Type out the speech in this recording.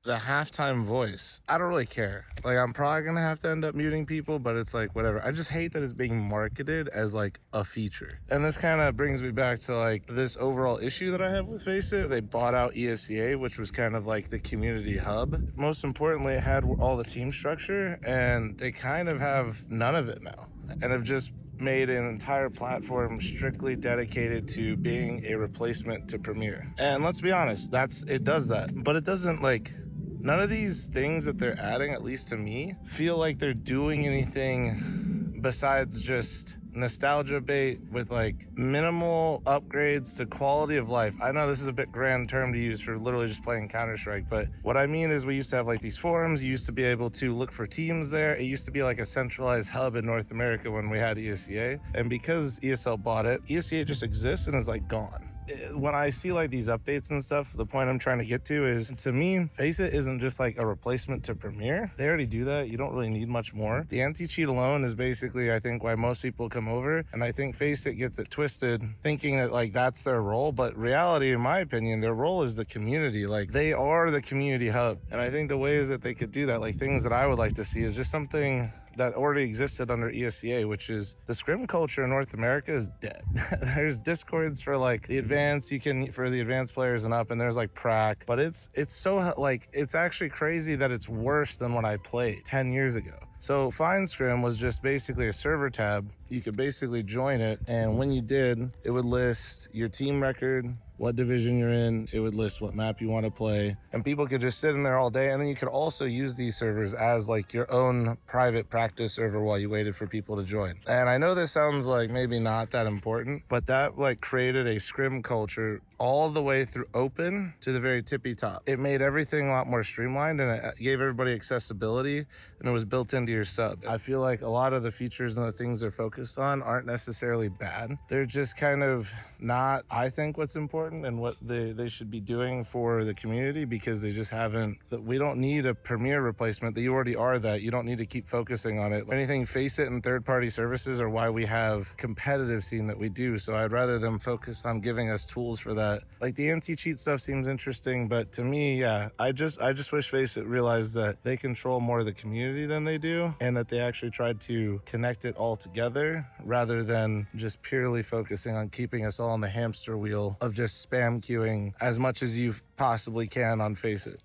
the halftime voice. I don't really care. Like, I'm probably gonna have to end up muting people, but it's like, whatever. I just hate that it's being marketed as like a feature. And this kind of brings me back to like this overall issue that I have with Faceit. They bought out ESCA, which was kind of like the community hub. Most importantly, it had all the team structure, and they kind of have none of it now, and have just made an entire platform strictly dedicated to being a replacement to Premiere. And let's be honest, it does that. But it doesn't like, none of these things that they're adding, at least to me, feel like they're doing anything besides just nostalgia bait with like minimal upgrades to quality of life. I know this is a bit grand term to use for literally just playing Counter-Strike, but what I mean is we used to have like these forums. You used to be able to look for teams there. It used to be like a centralized hub in North America when we had ESCA. And because ESL bought it, ESCA just exists and is like gone. When I see like these updates and stuff, the point I'm trying to get to is, to me, Faceit isn't just like a replacement to Premiere. They already do that. You don't really need much more. The anti-cheat alone is basically, I think, why most people come over. And I think Faceit gets it twisted, thinking that like that's their role. But reality, in my opinion, their role is the community. Like, they are the community hub. And I think the ways that they could do that, like things that I would like to see, is just something that already existed under ESCA, which is the scrim culture in North America is dead. There's discords for like the advanced, for the advanced players and up, and there's like prac, but it's so like, it's actually crazy that it's worse than when I played 10 years ago. So Find Scrim was just basically a server tab. You could basically join it, and when you did, it would list your team record, what division you're in, it would list what map you want to play, and people could just sit in there all day. And then you could also use these servers as like your own private practice server while you waited for people to join. And I know this sounds like maybe not that important, but that like created a scrim culture all the way through open to the very tippy top. It made everything a lot more streamlined, and it gave everybody accessibility, and it was built into your sub. I feel like a lot of the features and the things they're focused on aren't necessarily bad. They're just kind of not, I think, what's important and what they should be doing for the community, because they just haven't. We don't need a Premiere replacement. You already are that. You don't need to keep focusing on it. If anything, Faceit and third-party services are why we have competitive scene that we do. So I'd rather them focus on giving us tools for that. Like the anti-cheat stuff seems interesting, but to me, yeah, I just wish Faceit realized that they control more of the community than they do, and that they actually tried to connect it all together rather than just purely focusing on keeping us all on the hamster wheel of just spam queuing as much as you possibly can on Faceit.